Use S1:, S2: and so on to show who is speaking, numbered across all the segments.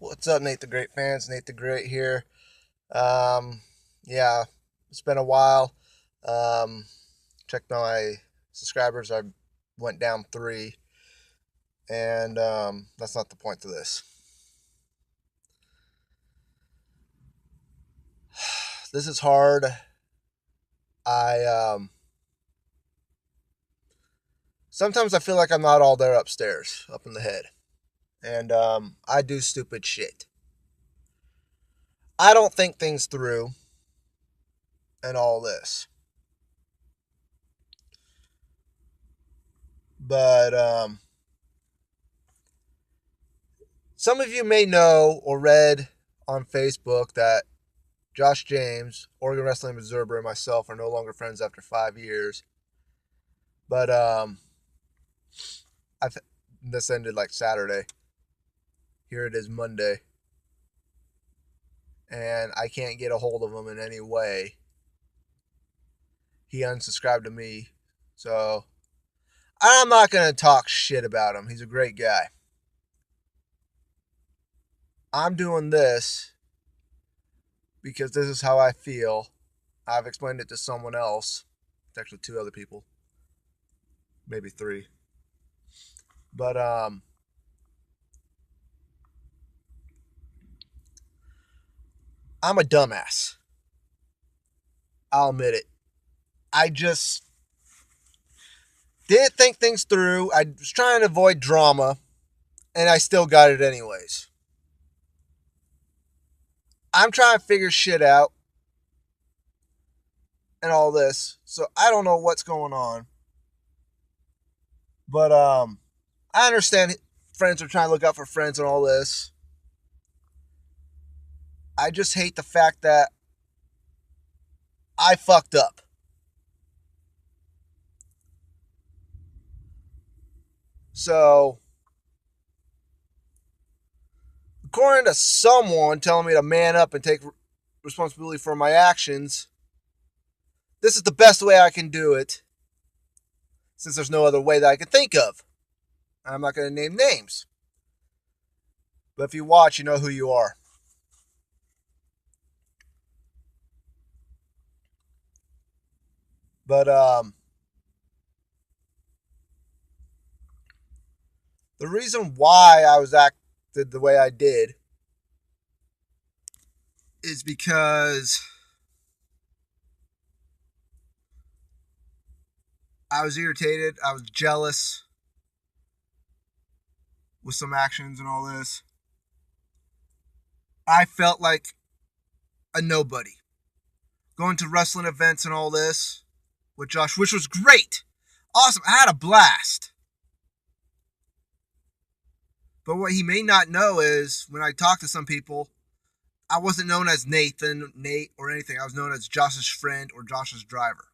S1: What's up, Nate the Great fans? Nate the Great here. Um, yeah, it's been a while. Um, checked my subscribers. I went down three, and that's not the point to this. This is hard. I sometimes I feel like I'm not all there upstairs, up in the head, and I do stupid shit. I don't think things through, and all this, but some of you may know or read on Facebook that Josh James, Oregon Wrestling Observer, and myself are no longer friends after 5 years. But I th- this ended like Saturday. Here it is Monday, and I can't get a hold of him in any way. He unsubscribed to me, so I'm not gonna talk shit about him. He's a great guy. I'm doing this because this is how I feel. I've explained it to someone else. It's actually two other people, maybe three. But I'm a dumbass. I'll admit it. I just didn't think things through. I was trying to avoid drama, and I still got it anyways. I'm trying to figure shit out and all this, so I don't know what's going on. But I understand friends are trying to look out for friends and all this. I just hate the fact that I fucked up. So, according to someone telling me to man up and take responsibility for my actions, this is the best way I can do it, since there's no other way that I can think of. I'm not going to name names. But if you watch, you know who you are. But the reason why I was acted the way I did is because I was irritated. I was jealous with some actions and all this. I felt like a nobody. Going to wrestling events and all this with Josh, which was great. Awesome. I had a blast. But what he may not know is when I talk to some people, I wasn't known as Nathan, Nate, or anything. I was known as Josh's friend or Josh's driver.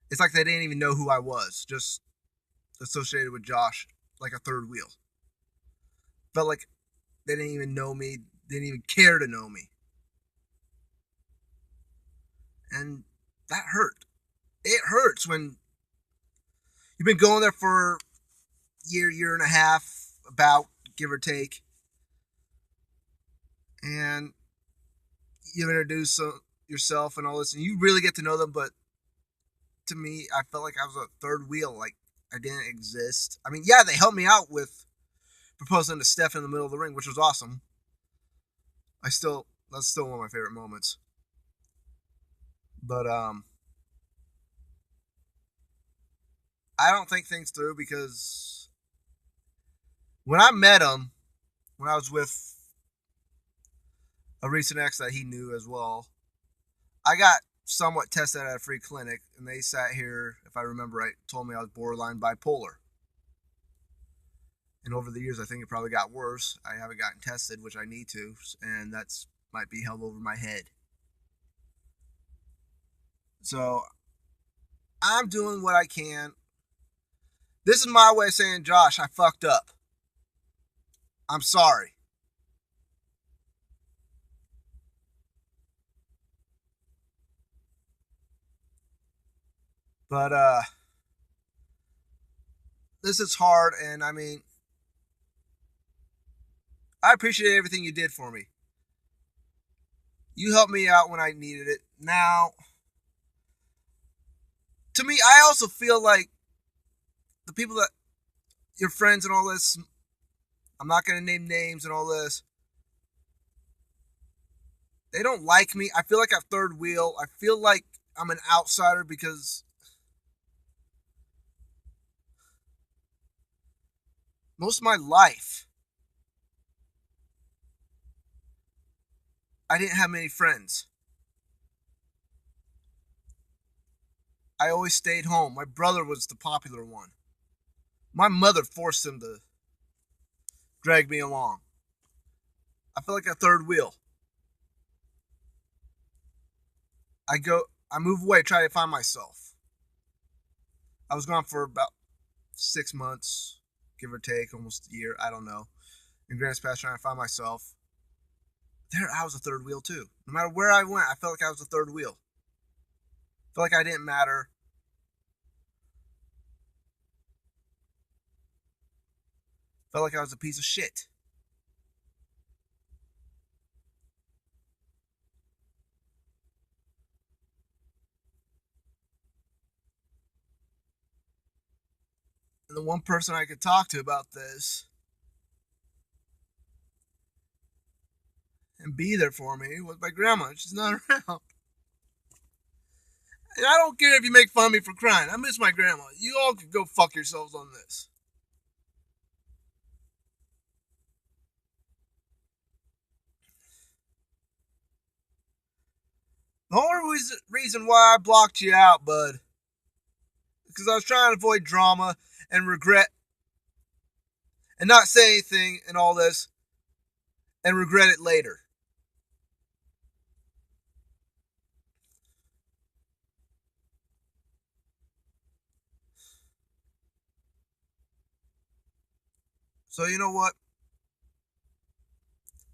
S1: It's like they didn't even know who I was, just associated with Josh like a third wheel. Felt like they didn't even know me, didn't even care to know me. And that hurt. It hurts when you've been going there for year and a half, about, give or take, and you introduce yourself and all this, and you really get to know them. But to me, I felt like I was a third wheel, like I didn't exist. I mean, yeah, they helped me out with proposing to Steph in the middle of the ring, which was awesome. That's still one of my favorite moments. But I don't think things through because when I met him, when I was with a recent ex that he knew as well, I got somewhat tested at a free clinic, and they sat here, if I remember right, told me I was borderline bipolar. And over the years, I think it probably got worse. I haven't gotten tested, which I need to, and that's might be held over my head. So I'm doing what I can. This is my way of saying, Josh, I fucked up. I'm sorry. But this is hard, and I mean, I appreciate everything you did for me. You helped me out when I needed it. Now, to me, I also feel like the people that, your friends and all this, I'm not going to name names and all this, they don't like me. I feel like I'm third wheel. I feel like I'm an outsider because most of my life, I didn't have many friends. I always stayed home. My brother was the popular one. My mother forced him to drag me along. I feel like a third wheel. I move away, try to find myself. I was gone for about 6 months, give or take, almost a year. I don't know. In Grants Pass, trying to find myself. There, I was a third wheel too. No matter where I went, I felt like I was a third wheel. I felt like I didn't matter. I felt like I was a piece of shit. And the one person I could talk to about this and be there for me was my grandma. She's not around. And I don't care if you make fun of me for crying. I miss my grandma. You all could go fuck yourselves on this. The only reason why I blocked you out, bud, because I was trying to avoid drama and regret and not say anything and all this and regret it later. So you know what?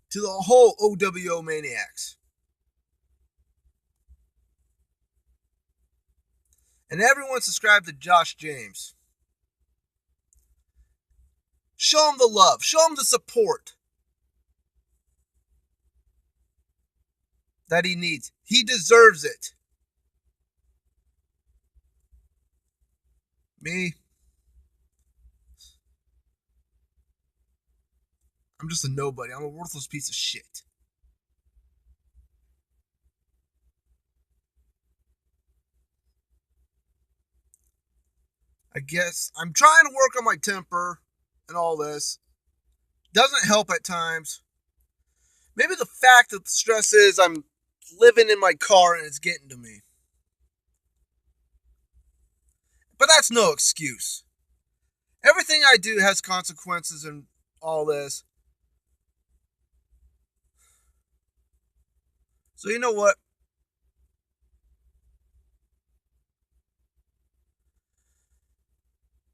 S1: To the whole OWO maniacs and everyone subscribe to Josh James. Show him the love. Show him the support that he needs. He deserves it. Me, I'm just a nobody. I'm a worthless piece of shit. I guess I'm trying to work on my temper and all this. Doesn't help at times. Maybe the fact that the stress is I'm living in my car and it's getting to me. But that's no excuse. Everything I do has consequences and all this. So you know what?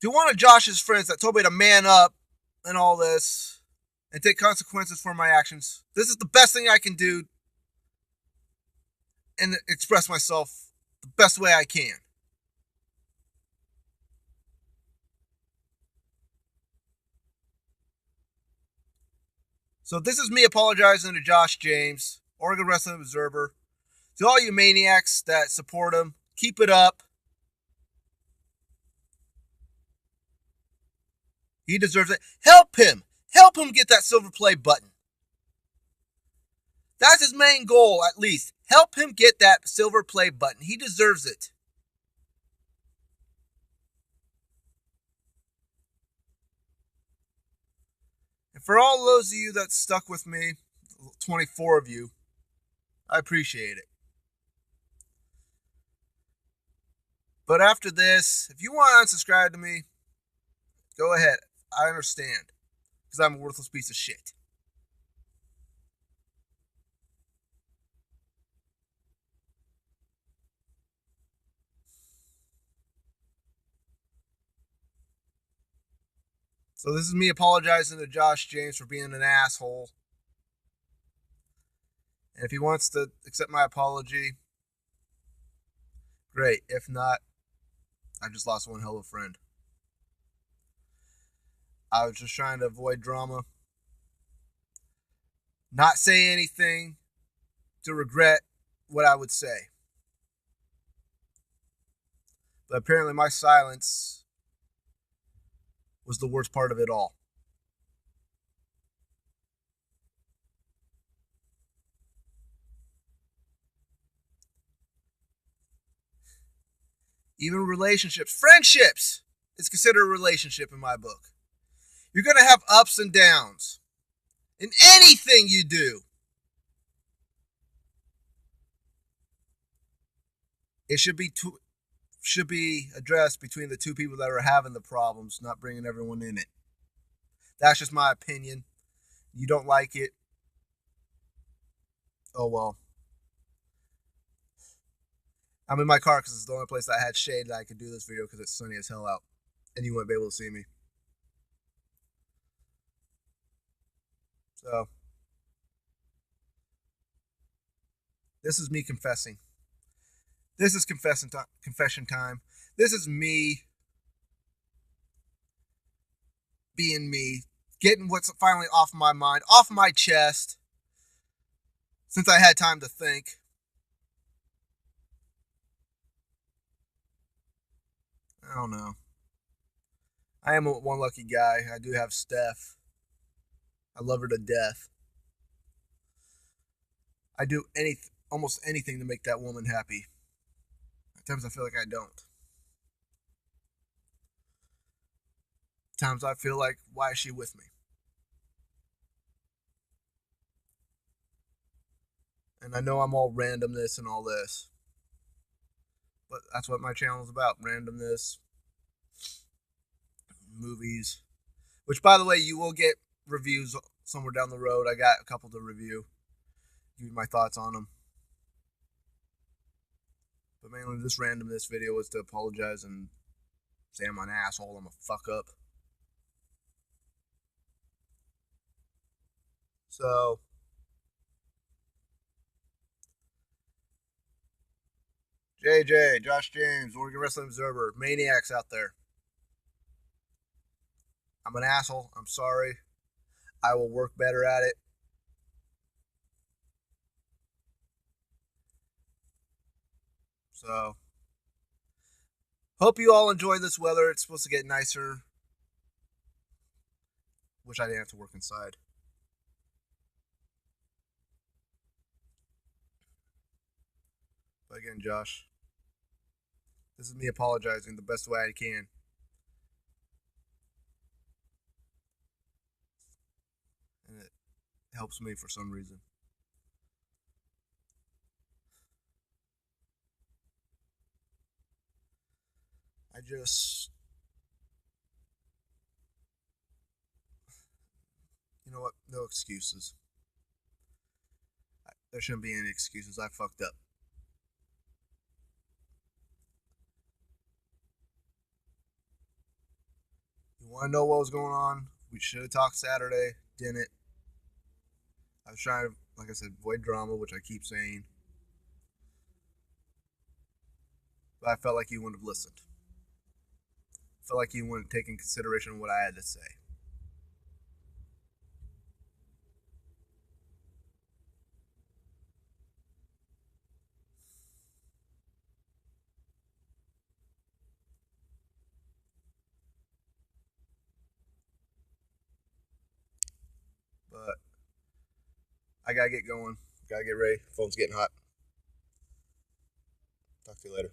S1: To one of Josh's friends that told me to man up and all this and take consequences for my actions, this is the best thing I can do and express myself the best way I can. So this is me apologizing to Josh James, Oregon Wrestling Observer. To all you maniacs that support him, keep it up. He deserves it. Help him. Help him get that silver play button. That's his main goal, at least. Help him get that silver play button. He deserves it. And for all those of you that stuck with me, 24 of you, I appreciate it. But after this, if you want to unsubscribe to me, go ahead. I understand. Because I'm a worthless piece of shit. So this is me apologizing to Josh James for being an asshole. And if he wants to accept my apology, great. If not, I just lost one hell of a friend. I was just trying to avoid drama. not say anything to regret what I would say. But apparently my silence was the worst part of it all. Even relationships, friendships is considered a relationship in my book. You're going to have ups and downs in anything you do. It should be addressed between the two people that are having the problems, not bringing everyone in it. That's just my opinion. You don't like it? Oh well. I'm in my car because it's the only place that I had shade that I could do this video because it's sunny as hell out, and you wouldn't be able to see me. So this is me confessing. This is confession time. This is me being me, getting what's finally off my mind, off my chest, since I had time to think. I don't know. I am one lucky guy. I do have Steph. I love her to death. I do almost anything to make that woman happy. At times I feel like I don't. At times I feel like, why is she with me? And I know I'm all randomness and all this. But that's what my channel is about. Randomness. Movies. Which, by the way, you will get reviews somewhere down the road. I got a couple to review. Give you my thoughts on them. But mainly this randomness video was to apologize and say I'm an asshole, I'm a fuck up. So JJ, Josh James, Oregon Wrestling Observer, maniacs out there. I'm an asshole. I'm sorry. I will work better at it. So hope you all enjoy this weather. It's supposed to get nicer. Wish I didn't have to work inside. But again, Josh, this is me apologizing the best way I can. And it helps me for some reason. I just, you know what? No excuses. There shouldn't be any excuses. I fucked up. You want to know what was going on? We should have talked Saturday. Didn't. I was trying to, like I said, avoid drama, which I keep saying. But I felt like you wouldn't have listened. I felt like you wouldn't take in consideration what I had to say. But I gotta get going. Gotta get ready. Phone's getting hot. Talk to you later.